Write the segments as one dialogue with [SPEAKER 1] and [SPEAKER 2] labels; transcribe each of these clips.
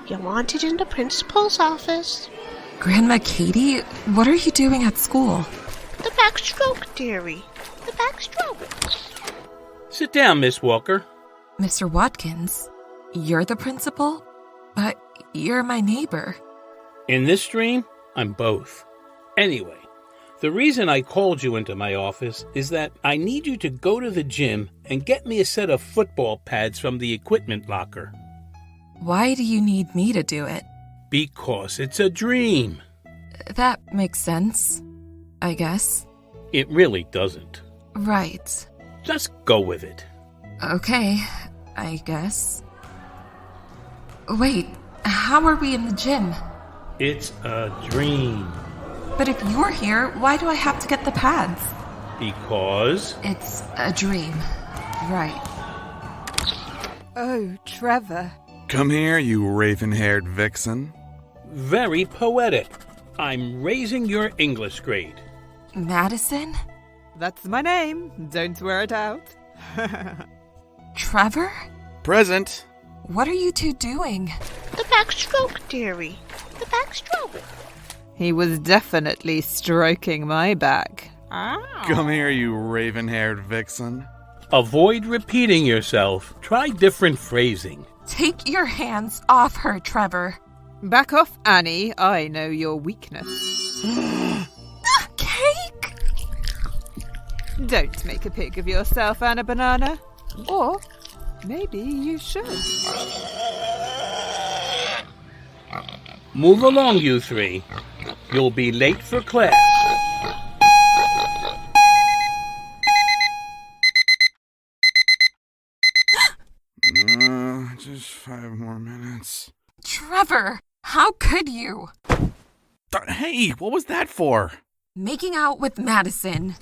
[SPEAKER 1] You're wanted in the principal's office.
[SPEAKER 2] Grandma Katie, what are you doing at school?
[SPEAKER 1] The backstroke, dearie. The backstroke.
[SPEAKER 3] Sit down, Miss Walker.
[SPEAKER 2] Mr. Watkins, you're the principal? But you're my neighbor.
[SPEAKER 3] In this dream, I'm both. Anyway, the reason I called you into my office is that I need you to go to the gym and get me a set of football pads from the equipment locker.
[SPEAKER 2] Why do you need me to do it?
[SPEAKER 3] Because it's a dream.
[SPEAKER 2] That makes sense, I guess.
[SPEAKER 3] It really doesn't.
[SPEAKER 2] Right.
[SPEAKER 3] Just go with it.
[SPEAKER 2] Okay, I guess. Wait, how are we in the gym?
[SPEAKER 3] It's a dream.
[SPEAKER 2] But if you're here, why do I have to get the pads?
[SPEAKER 3] Because?
[SPEAKER 2] It's a dream. Right.
[SPEAKER 4] Oh, Trevor.
[SPEAKER 5] Come here, you raven-haired vixen.
[SPEAKER 3] Very poetic. I'm raising your English grade.
[SPEAKER 2] Madison?
[SPEAKER 4] That's my name. Don't wear it out.
[SPEAKER 2] Trevor?
[SPEAKER 5] Present.
[SPEAKER 2] What are you two doing?
[SPEAKER 1] The backstroke, dearie. The backstroke.
[SPEAKER 4] He was definitely stroking my back.
[SPEAKER 5] Come here, you raven-haired vixen.
[SPEAKER 3] Avoid repeating yourself. Try different phrasing.
[SPEAKER 2] Take your hands off her, Trevor.
[SPEAKER 4] Back off, Annie. I know your weakness.
[SPEAKER 2] Cake!
[SPEAKER 4] Don't make a pig of yourself, Anna Banana. Or maybe you should.
[SPEAKER 3] Move along, you three. You'll be late for class.
[SPEAKER 5] Just 5 more minutes.
[SPEAKER 2] Trevor, how could you?
[SPEAKER 5] Hey, what was that for?
[SPEAKER 2] Making out with Madison.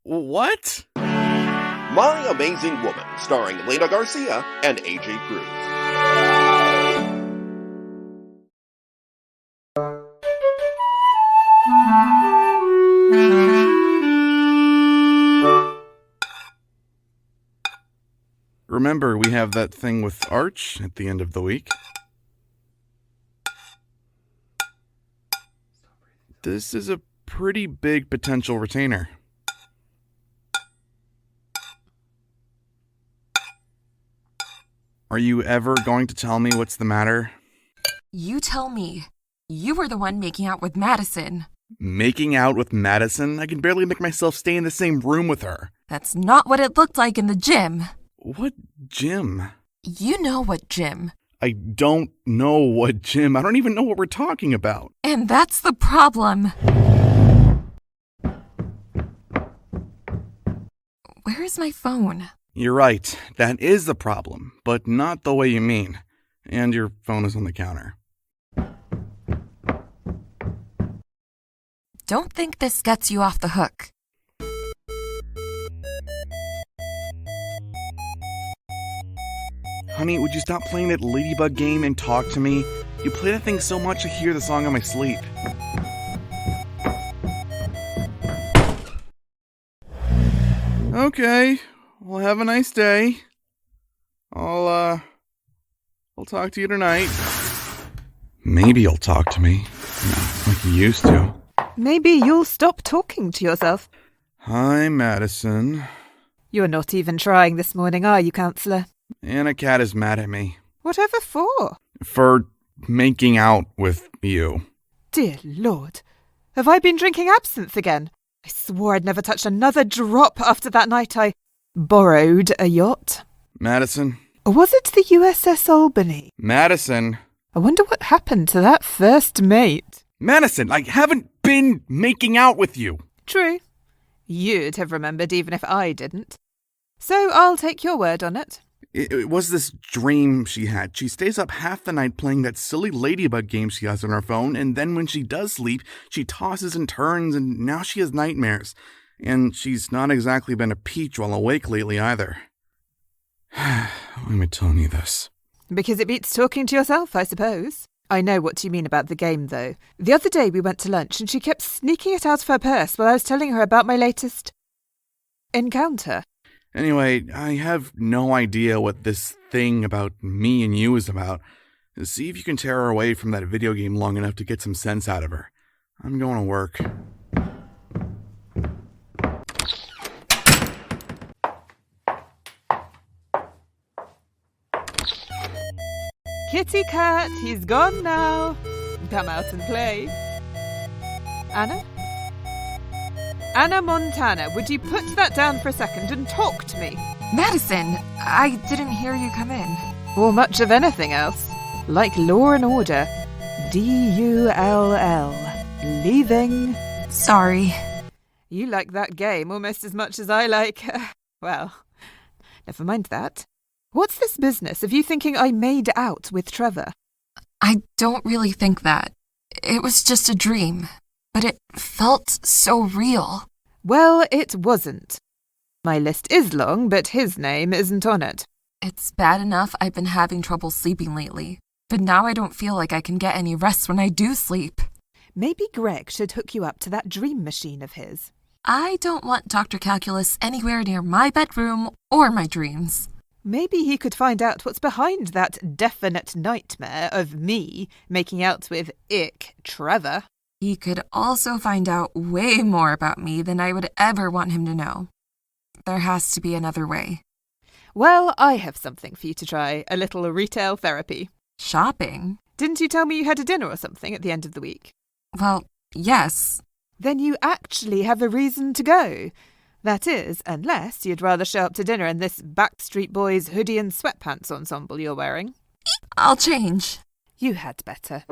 [SPEAKER 5] What?
[SPEAKER 6] My Amazing Woman, starring Lena Garcia and AJ Cruz.
[SPEAKER 5] Remember, we have that thing with Arch at the end of the week. This is a pretty big potential retainer. Are you ever going to tell me what's the matter?
[SPEAKER 2] You tell me. You were the one making out with Madison.
[SPEAKER 5] Making out with Madison? I can barely make myself stay in the same room with her.
[SPEAKER 2] That's not what it looked like in the gym.
[SPEAKER 5] What gym?
[SPEAKER 2] You know what gym.
[SPEAKER 5] I don't know what gym. I don't even know what we're talking about.
[SPEAKER 2] And that's the problem. Where is my phone?
[SPEAKER 5] You're right. That is the problem, but not the way you mean. And your phone is on the counter.
[SPEAKER 2] Don't think this gets you off the hook.
[SPEAKER 5] Honey, would you stop playing that ladybug game and talk to me? You play that thing so much I hear the song in my sleep. Okay, well, have a nice day. I'll talk to you tonight. Maybe you'll talk to me. Not like you used to.
[SPEAKER 4] Maybe you'll stop talking to yourself.
[SPEAKER 5] Hi, Madison.
[SPEAKER 4] You're not even trying this morning, are you, Counselor?
[SPEAKER 5] Anna Cat is mad at me.
[SPEAKER 4] Whatever for?
[SPEAKER 5] For making out with you.
[SPEAKER 4] Dear Lord. Have I been drinking absinthe again? I swore I'd never touch another drop after that night I borrowed a yacht.
[SPEAKER 5] Madison.
[SPEAKER 4] Or was it the USS Albany?
[SPEAKER 5] Madison.
[SPEAKER 4] I wonder what happened to that first mate.
[SPEAKER 5] Madison, I haven't been making out with you.
[SPEAKER 4] True. You'd have remembered even if I didn't. So I'll take your word on it.
[SPEAKER 5] It was this dream she had. She stays up half the night playing that silly ladybug game she has on her phone, and then when she does sleep, she tosses and turns, and now she has nightmares. And she's not exactly been a peach while awake lately either. Why am I telling you this?
[SPEAKER 4] Because it beats talking to yourself, I suppose. I know what you mean about the game, though. The other day we went to lunch, and she kept sneaking it out of her purse while I was telling her about my latest encounter.
[SPEAKER 5] Anyway, I have no idea what this thing about me and you is about. See if you can tear her away from that video game long enough to get some sense out of her. I'm going to work.
[SPEAKER 4] Kitty cat, he's gone now. Come out and play. Anna? Anna Montana, would you put that down for a second and talk to me?
[SPEAKER 2] Madison, I didn't hear you come in.
[SPEAKER 4] Or much of anything else. Like Law and Order. D-U-L-L. Leaving.
[SPEAKER 2] Sorry.
[SPEAKER 4] You like that game almost as much as I like... well, never mind that. What's this business of you thinking I made out with Trevor?
[SPEAKER 2] I don't really think that. It was just a dream, but it felt so real.
[SPEAKER 4] Well, it wasn't. My list is long, but his name isn't on it.
[SPEAKER 2] It's bad enough I've been having trouble sleeping lately, but now I don't feel like I can get any rest when I do sleep.
[SPEAKER 4] Maybe Greg should hook you up to that dream machine of his.
[SPEAKER 2] I don't want Dr. Calculus anywhere near my bedroom or my dreams.
[SPEAKER 4] Maybe he could find out what's behind that definite nightmare of me making out with Trevor.
[SPEAKER 2] He could also find out way more about me than I would ever want him to know. There has to be another way.
[SPEAKER 4] Well, I have something for you to try, a little retail therapy.
[SPEAKER 2] Shopping?
[SPEAKER 4] Didn't you tell me you had a dinner or something at the end of the week?
[SPEAKER 2] Well, yes.
[SPEAKER 4] Then you actually have a reason to go. That is, unless you'd rather show up to dinner in this Backstreet Boys hoodie and sweatpants ensemble you're wearing.
[SPEAKER 2] I'll change.
[SPEAKER 4] You had better.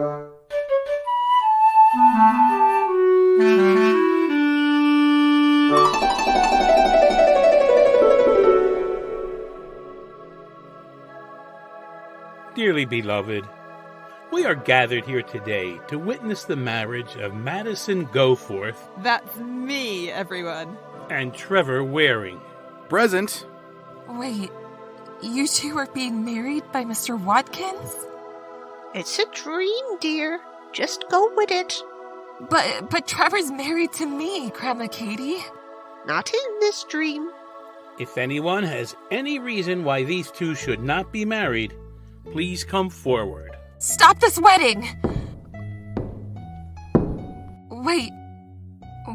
[SPEAKER 3] Dearly beloved, we are gathered here today to witness the marriage of Madison Goforth
[SPEAKER 4] That's me, everyone.
[SPEAKER 3] and Trevor Waring.
[SPEAKER 5] Present.
[SPEAKER 2] Wait, you two are being married by Mr. Watkins?
[SPEAKER 1] It's a dream, dear. Just go with it.
[SPEAKER 2] But Trevor's married to me, Grandma Katie.
[SPEAKER 1] Not in this dream.
[SPEAKER 3] If anyone has any reason why these two should not be married, please come forward.
[SPEAKER 2] Stop this wedding! Wait,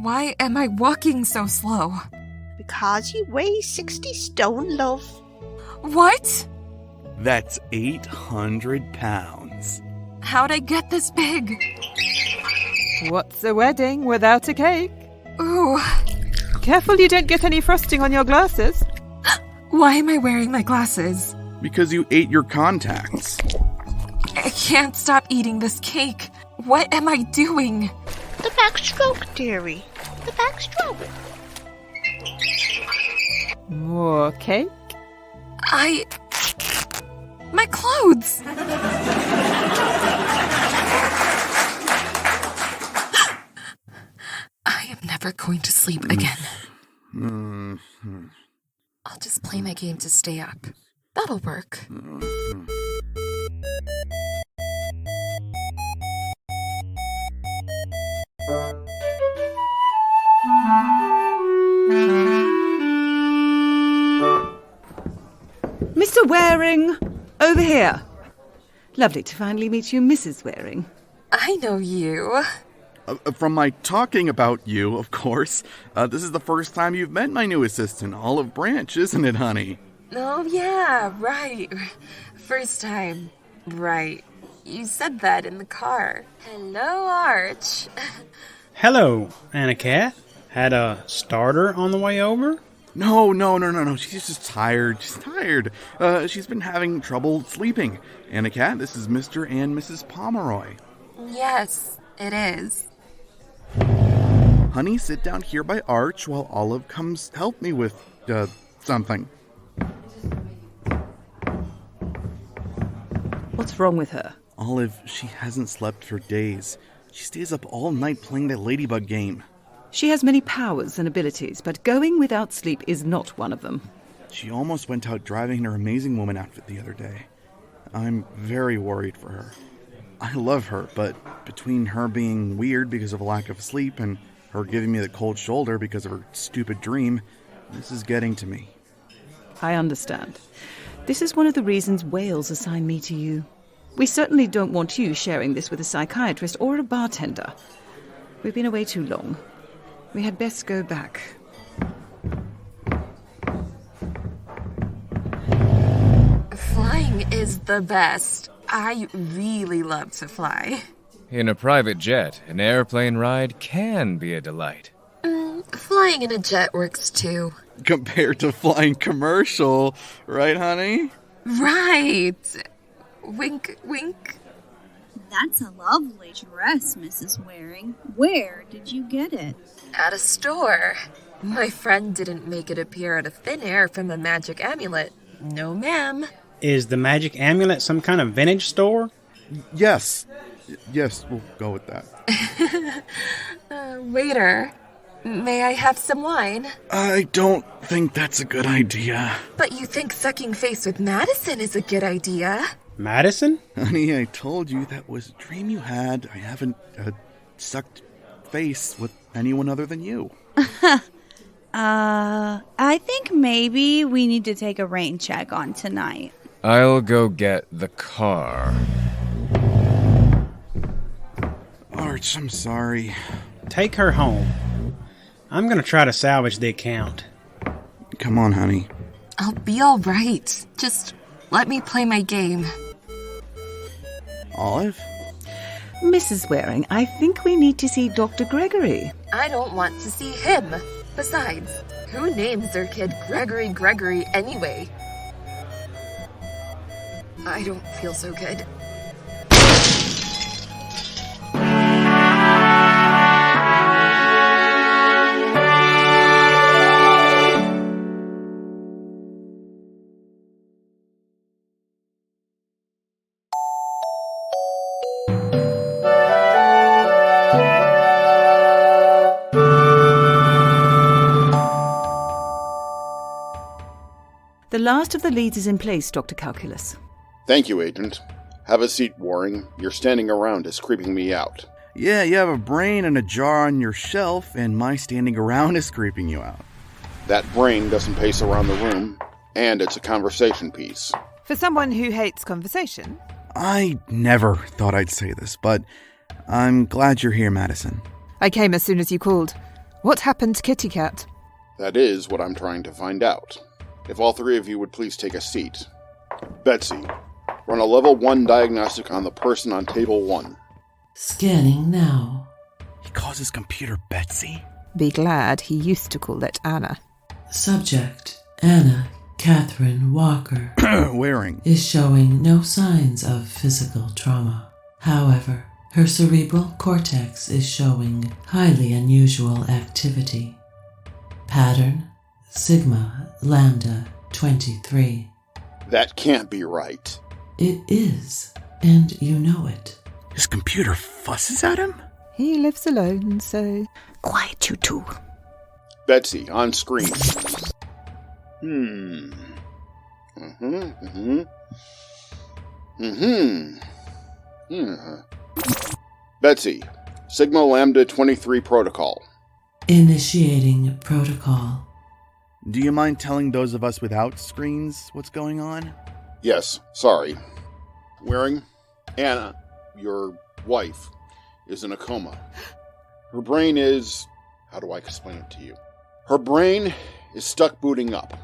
[SPEAKER 2] why am I walking so slow?
[SPEAKER 1] Because you weigh 60 stone, love.
[SPEAKER 2] What?
[SPEAKER 5] That's 800 pounds.
[SPEAKER 2] How'd I get this big?
[SPEAKER 4] What's a wedding without a cake?
[SPEAKER 2] Ooh,
[SPEAKER 4] Careful you don't get any frosting on your glasses.
[SPEAKER 2] why am I wearing my glasses?
[SPEAKER 5] Because you ate your contacts.
[SPEAKER 2] I can't stop eating this cake. What am I doing?
[SPEAKER 1] The backstroke, dearie. The backstroke.
[SPEAKER 4] More cake?
[SPEAKER 2] My clothes! I am never going to sleep again. I'll just play my game to stay up. That'll work.
[SPEAKER 7] Mr. Waring, over here. Lovely to finally meet you, Mrs. Waring.
[SPEAKER 2] I know you.
[SPEAKER 5] From my talking about you, of course. This is the first time you've met my new assistant, Olive Branch, isn't it, honey?
[SPEAKER 2] Oh, yeah, right. First time. Right. You said that in the car. Hello, Arch.
[SPEAKER 8] Hello, Anna Cat. Had a starter on the way over?
[SPEAKER 5] No. She's just tired. She's tired. She's been having trouble sleeping. Anna Cat, this is Mr. and Mrs. Pomeroy.
[SPEAKER 2] Yes, it is.
[SPEAKER 5] Honey, sit down here by Arch while Olive comes help me with, something.
[SPEAKER 7] What's wrong with her?
[SPEAKER 5] Olive, she hasn't slept for days. She stays up all night playing that ladybug game.
[SPEAKER 7] She has many powers and abilities, but going without sleep is not one of them.
[SPEAKER 5] She almost went out driving in her Amazing Woman outfit the other day. I'm very worried for her. I love her, but between her being weird because of a lack of sleep and her giving me the cold shoulder because of her stupid dream, this is getting to me.
[SPEAKER 7] I understand. This is one of the reasons Wales assigned me to you. We certainly don't want you sharing this with a psychiatrist or a bartender. We've been away too long. We had best go back.
[SPEAKER 2] Flying is the best. I really love to fly.
[SPEAKER 9] In a private jet, an airplane ride can be a delight.
[SPEAKER 2] Flying in a jet works too.
[SPEAKER 5] Compared to flying commercial, right, honey?
[SPEAKER 2] Right. Wink, wink.
[SPEAKER 10] That's a lovely dress, Mrs. Waring. Where did you get it?
[SPEAKER 2] At a store. My friend didn't make it appear out of thin air from a magic amulet. No, ma'am.
[SPEAKER 8] Is the magic amulet some kind of vintage store?
[SPEAKER 5] Yes. Yes, we'll go with that.
[SPEAKER 2] Waiter, may I have some wine?
[SPEAKER 5] I don't think that's a good idea.
[SPEAKER 2] But you think sucking face with Madison is a good idea?
[SPEAKER 8] Madison?
[SPEAKER 5] Honey, I told you that was a dream you had. I haven't sucked face with anyone other than you.
[SPEAKER 10] I think maybe we need to take a rain check on tonight.
[SPEAKER 9] I'll go get the car.
[SPEAKER 5] Arch, I'm sorry.
[SPEAKER 8] Take her home. I'm going to try to salvage the account.
[SPEAKER 5] Come on, honey.
[SPEAKER 2] I'll be all right. Just let me play my game.
[SPEAKER 5] Olive?
[SPEAKER 7] Mrs. Waring, I think we need to see Dr. Gregory.
[SPEAKER 2] I don't want to see him. Besides, who names their kid Gregory anyway? I don't feel so good.
[SPEAKER 7] The last of the leads is in place, Dr. Calculus.
[SPEAKER 6] Thank you, Agent. Have a seat, Waring. Your standing around is creeping me out.
[SPEAKER 5] Yeah, you have a brain and a jar on your shelf, and my standing around is creeping you out.
[SPEAKER 6] That brain doesn't pace around the room, and it's a conversation piece.
[SPEAKER 4] For someone who hates conversation?
[SPEAKER 5] I never thought I'd say this, but I'm glad you're here, Madison.
[SPEAKER 4] I came as soon as you called. What happened to Kitty Cat?
[SPEAKER 6] That is what I'm trying to find out. If all three of you would please take a seat. Betsy, run a level 1 diagnostic on the person on table 1.
[SPEAKER 11] Scanning now.
[SPEAKER 5] He calls his computer Betsy?
[SPEAKER 4] Be glad he used to call it Anna.
[SPEAKER 11] Subject, Anna Catherine Walker.
[SPEAKER 5] Waring.
[SPEAKER 11] Is showing no signs of physical trauma. However, her cerebral cortex is showing highly unusual activity. Pattern, Sigma Lambda 23.
[SPEAKER 6] That can't be right.
[SPEAKER 11] It is, and you know it.
[SPEAKER 5] His computer fusses at him?
[SPEAKER 4] He lives alone, so...
[SPEAKER 7] Quiet, you two.
[SPEAKER 6] Betsy, on screen. Betsy, Sigma Lambda 23 protocol.
[SPEAKER 11] Initiating protocol.
[SPEAKER 5] Do you mind telling those of us without screens what's going on?
[SPEAKER 6] Yes, sorry. Waring, Anna, your wife, is in a coma. Her brain is... How do I explain it to you? Her brain is stuck booting up.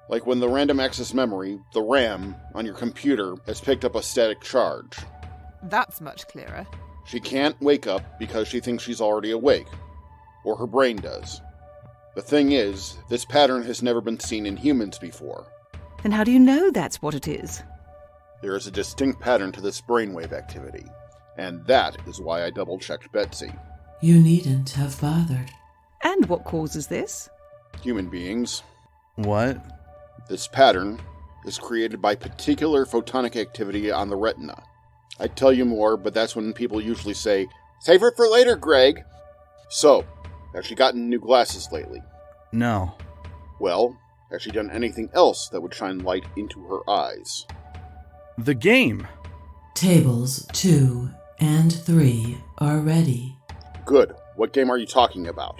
[SPEAKER 6] Like when the random access memory, the RAM, on your computer has picked up a static charge.
[SPEAKER 4] That's much clearer.
[SPEAKER 6] She can't wake up because she thinks she's already awake. Or her brain does. The thing is, this pattern has never been seen in humans before.
[SPEAKER 7] Then how do you know that's what it is?
[SPEAKER 6] There is a distinct pattern to this brainwave activity, and that is why I double-checked Betsy.
[SPEAKER 11] You needn't have bothered.
[SPEAKER 7] And what causes this?
[SPEAKER 6] Human beings.
[SPEAKER 5] What?
[SPEAKER 6] This pattern is created by particular photonic activity on the retina. I'd tell you more, but that's when people usually say, "Save it for later, Greg." So, has she gotten new glasses lately?
[SPEAKER 5] No.
[SPEAKER 6] Well, has she done anything else that would shine light into her eyes?
[SPEAKER 5] The game.
[SPEAKER 11] Tables 2 and 3 are ready.
[SPEAKER 6] Good. What game are you talking about?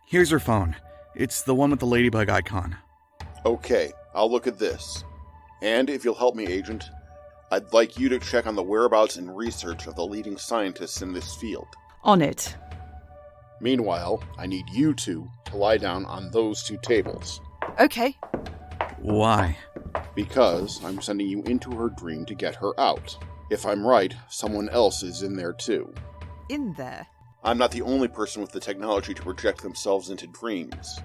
[SPEAKER 5] Here's her phone. It's the one with the ladybug icon.
[SPEAKER 6] Okay, I'll look at this. And if you'll help me, Agent, I'd like you to check on the whereabouts and research of the leading scientists in this field.
[SPEAKER 7] On it.
[SPEAKER 6] Meanwhile, I need you two to lie down on those 2 tables.
[SPEAKER 4] Okay.
[SPEAKER 5] Why?
[SPEAKER 6] Because I'm sending you into her dream to get her out. If I'm right, someone else is in there too.
[SPEAKER 4] In there?
[SPEAKER 6] I'm not the only person with the technology to project themselves into dreams.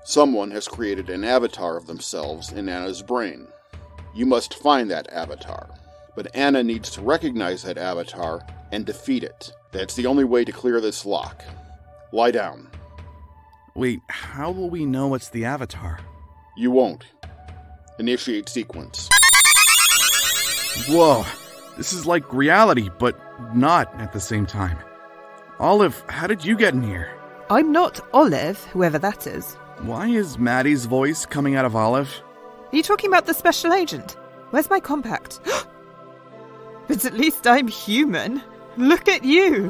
[SPEAKER 6] Someone has created an avatar of themselves in Anna's brain. You must find that avatar. But Anna needs to recognize that avatar and defeat it. That's the only way to clear this lock. Lie down.
[SPEAKER 5] Wait, how will we know it's the avatar?
[SPEAKER 6] You won't. Initiate sequence.
[SPEAKER 5] Whoa, this is like reality, but not at the same time. Olive, how did you get in here?
[SPEAKER 4] I'm not Olive, whoever that is.
[SPEAKER 5] Why is Maddy's voice coming out of Olive?
[SPEAKER 4] Are you talking about the special agent? Where's my compact? But at least I'm human. Look at you.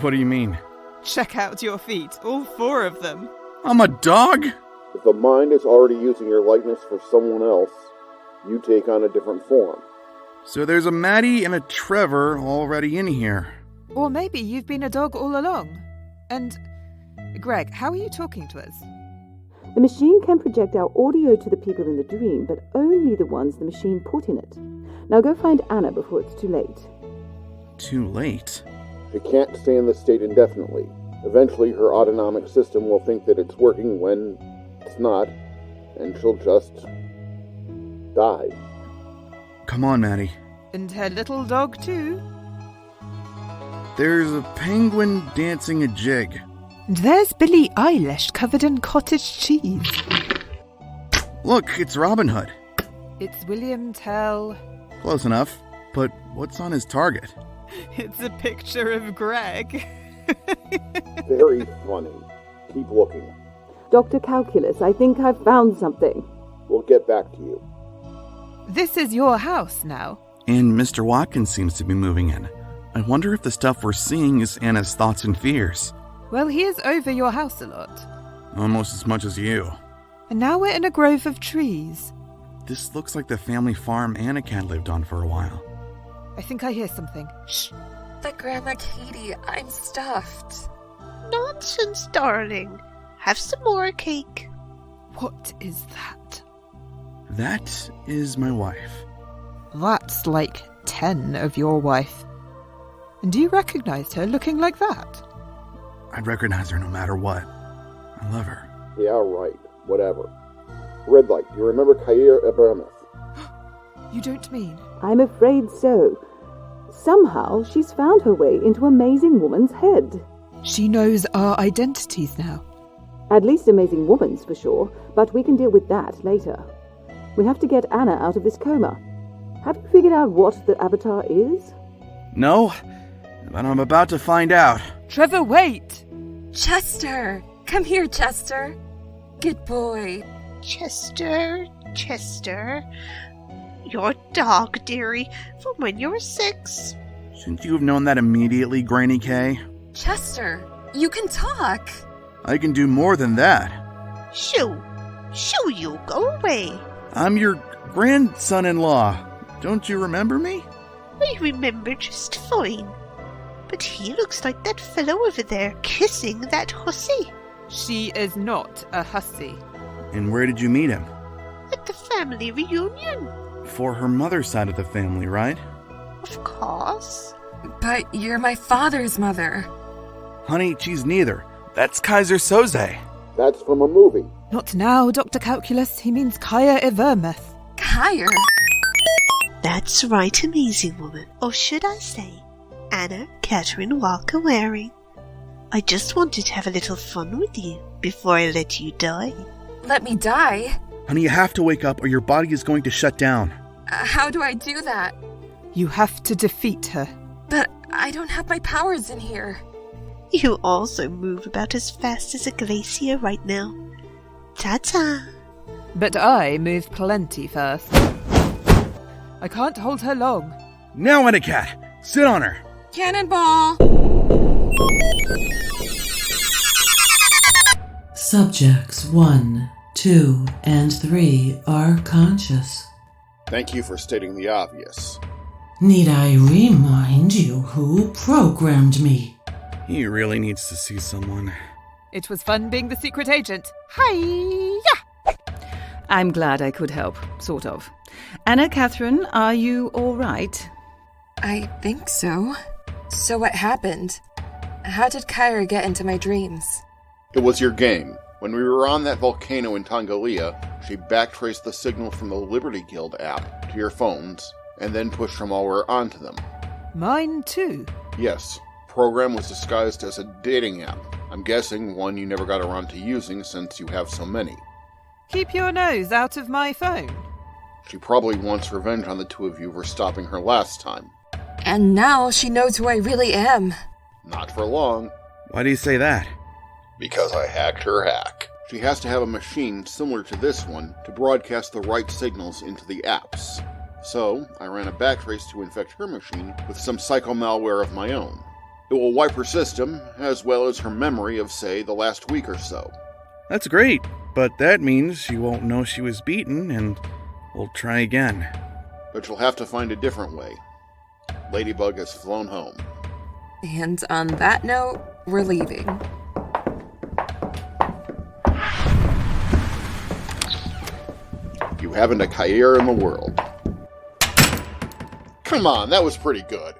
[SPEAKER 5] What do you mean?
[SPEAKER 4] Check out your feet, all 4 of them.
[SPEAKER 5] I'm a dog?
[SPEAKER 6] If the mind is already using your likeness for someone else, you take on a different form.
[SPEAKER 5] So there's a Maddy and a Trevor already in here.
[SPEAKER 4] Or maybe you've been a dog all along. And, Greg, how are you talking to us?
[SPEAKER 12] The machine can project our audio to the people in the dream, but only the ones the machine put in it. Now go find Anna before it's too late.
[SPEAKER 5] Too late?
[SPEAKER 6] It can't stay in this state indefinitely. Eventually, her autonomic system will think that it's working when it's not, and she'll just die.
[SPEAKER 5] Come on, Maddy.
[SPEAKER 4] And her little dog, too.
[SPEAKER 5] There's a penguin dancing a jig.
[SPEAKER 4] And there's Billie Eilish covered in cottage cheese.
[SPEAKER 5] Look, it's Robin Hood.
[SPEAKER 4] It's William Tell.
[SPEAKER 5] Close enough. But what's on his target?
[SPEAKER 4] It's a picture of Greg.
[SPEAKER 6] Very funny. Keep looking.
[SPEAKER 12] Dr. Calculus, I think I've found something.
[SPEAKER 6] We'll get back to you.
[SPEAKER 4] This is your house now.
[SPEAKER 5] And Mr. Watkins seems to be moving in. I wonder if the stuff we're seeing is Anna's thoughts and fears.
[SPEAKER 4] Well, he is over your house a lot.
[SPEAKER 5] Almost as much as you.
[SPEAKER 4] And now we're in a grove of trees.
[SPEAKER 5] This looks like the family farm Anna Cat lived on for a while.
[SPEAKER 4] I think I hear something. Shh.
[SPEAKER 2] But Grandma Katie, I'm stuffed.
[SPEAKER 1] Nonsense, darling. Have some more cake.
[SPEAKER 4] What is that?
[SPEAKER 5] That is my wife.
[SPEAKER 4] That's like 10 of your wife. And do you recognize her looking like that?
[SPEAKER 5] I'd recognize her no matter what. I love her.
[SPEAKER 6] Yeah, right. Whatever. Red light. Do you remember Cáer Ibormeith?
[SPEAKER 4] You don't mean?
[SPEAKER 12] I'm afraid so. Somehow she's found her way into Amazing Woman's head.
[SPEAKER 4] She knows our identities now.
[SPEAKER 12] At least Amazing Woman's for sure, but we can deal with that later. We have to get Anna out of this coma. Have you figured out what the avatar is?
[SPEAKER 5] No, but I'm about to find out.
[SPEAKER 4] Trevor, wait!
[SPEAKER 2] Chester! Come here, Chester. Good boy.
[SPEAKER 1] Chester. Your dog, dearie, from when you were 6.
[SPEAKER 5] Shouldn't you have known that immediately, Granny K?
[SPEAKER 2] Chester, you can talk.
[SPEAKER 5] I can do more than that.
[SPEAKER 1] Shoo, you go away.
[SPEAKER 5] I'm your grandson-in-law. Don't you remember me?
[SPEAKER 1] I remember just fine. But he looks like that fellow over there kissing that hussy.
[SPEAKER 4] She is not a hussy.
[SPEAKER 5] And where did you meet him?
[SPEAKER 1] At the family reunion.
[SPEAKER 5] For her mother's side of the family, right?
[SPEAKER 1] Of course.
[SPEAKER 2] But you're my father's mother.
[SPEAKER 5] Honey, she's neither. That's Kaiser Soze.
[SPEAKER 6] That's from a movie.
[SPEAKER 4] Not now, Dr. Calculus. He means Cáer Ibormeith.
[SPEAKER 2] Cáer?
[SPEAKER 1] That's right, Amazing Woman. Or should I say, Anna Catherine Walker Waring. I just wanted to have a little fun with you before I let you die.
[SPEAKER 2] Let me die?
[SPEAKER 5] Honey, you have to wake up or your body is going to shut down.
[SPEAKER 2] How do I do that?
[SPEAKER 4] You have to defeat her.
[SPEAKER 2] But I don't have my powers in here.
[SPEAKER 1] You also move about as fast as a glacier right now. Ta-ta!
[SPEAKER 4] But I move plenty fast. I can't hold her long.
[SPEAKER 5] Now, Anacat, sit on her.
[SPEAKER 2] Cannonball!
[SPEAKER 11] Subjects 1, 2 and 3 are conscious.
[SPEAKER 6] Thank you for stating the obvious.
[SPEAKER 11] Need I remind you who programmed me?
[SPEAKER 5] He really needs to see someone.
[SPEAKER 4] It was fun being the secret agent. Hi-ya!
[SPEAKER 7] I'm glad I could help, sort of. Anna, Catherine, are you all right?
[SPEAKER 2] I think so. So what happened? How did Cáer get into my dreams?
[SPEAKER 6] It was your game. When we were on that volcano in Tongalia, she backtraced the signal from the Liberty Guild app to your phones, and then pushed her malware onto them.
[SPEAKER 4] Mine too.
[SPEAKER 6] Yes. Program was disguised as a dating app. I'm guessing one you never got around to using since you have so many.
[SPEAKER 4] Keep your nose out of my phone.
[SPEAKER 6] She probably wants revenge on the two of you for stopping her last time.
[SPEAKER 2] And now she knows who I really am.
[SPEAKER 6] Not for long.
[SPEAKER 5] Why do you say that?
[SPEAKER 6] Because I hacked her hack. She has to have a machine similar to this one to broadcast the right signals into the apps. So, I ran a backtrace to infect her machine with some psychomalware of my own. It will wipe her system, as well as her memory of, say, the last week or so.
[SPEAKER 5] That's great, but that means she won't know she was beaten, and we'll try again.
[SPEAKER 6] But you'll have to find a different way. Ladybug has flown home.
[SPEAKER 2] And on that note, we're leaving.
[SPEAKER 6] You haven't a Cáer in the world. Come on, that was pretty good.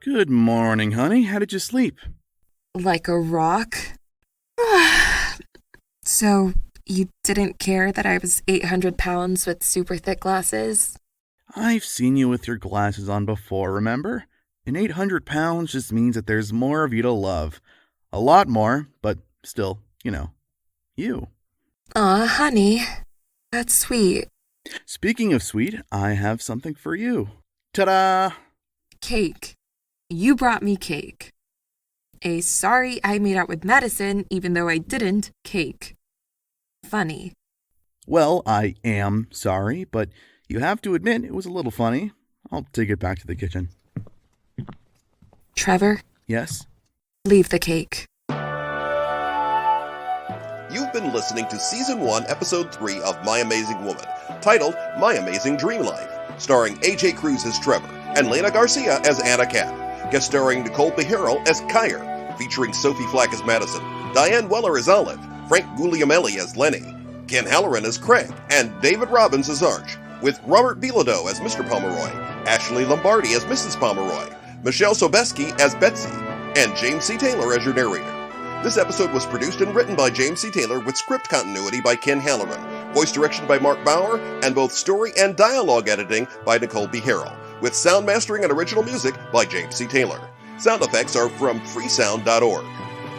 [SPEAKER 5] Good morning, honey. How did you sleep?
[SPEAKER 2] Like a rock. So, you didn't care that I was 800 pounds with super thick glasses?
[SPEAKER 5] I've seen you with your glasses on before, remember? And 800 pounds just means that there's more of you to love. A lot more, but still, you.
[SPEAKER 2] Aw, honey. That's sweet.
[SPEAKER 5] Speaking of sweet, I have something for you. Ta-da!
[SPEAKER 2] Cake. You brought me cake. A sorry I made out with Madison, even though I didn't, cake. Funny.
[SPEAKER 5] Well, I am sorry, but you have to admit it was a little funny. I'll take it back to the kitchen.
[SPEAKER 2] Trevor?
[SPEAKER 5] Yes?
[SPEAKER 2] Leave the cake.
[SPEAKER 13] You've been listening to Season 1, Episode 3 of My Amazing Woman, titled My Amazing Dream Life, starring AJ Cruz as Trevor and Lena Garcia as Anna Cat, guest starring Nicole Beharrell as Cáer, featuring Sophie Flack as Madison, Dianne Weller as Olive, Frank Guglielmelli as Lenny, Ken Hallaron as Craig, and David Robbins as Arch, with Robert Bilodeau as Mr. Pomeroy, Ashley Lombardi as Mrs. Pomeroy, Michelle Sobeski as Betsy, and James C. Taylor as your narrator. This episode was produced and written by James C. Taylor with script continuity by Ken Hallaron, voice direction by Mark Bauer, and both story and dialogue editing by Nicole Beharrell, with sound mastering and original music by James C. Taylor. Sound effects are from freesound.org.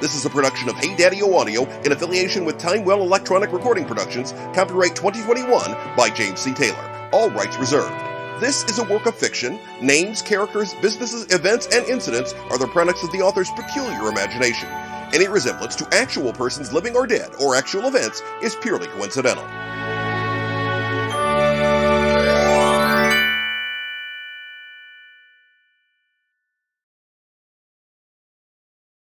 [SPEAKER 13] This is a production of Hey Daddy-O Audio in affiliation with Timewell Electronic Recording Productions, copyright 2021 by James C. Taylor. All rights reserved. This is a work of fiction. Names, characters, businesses, events, and incidents are the products of the author's peculiar imagination. Any resemblance to actual persons living or dead or actual events is purely coincidental.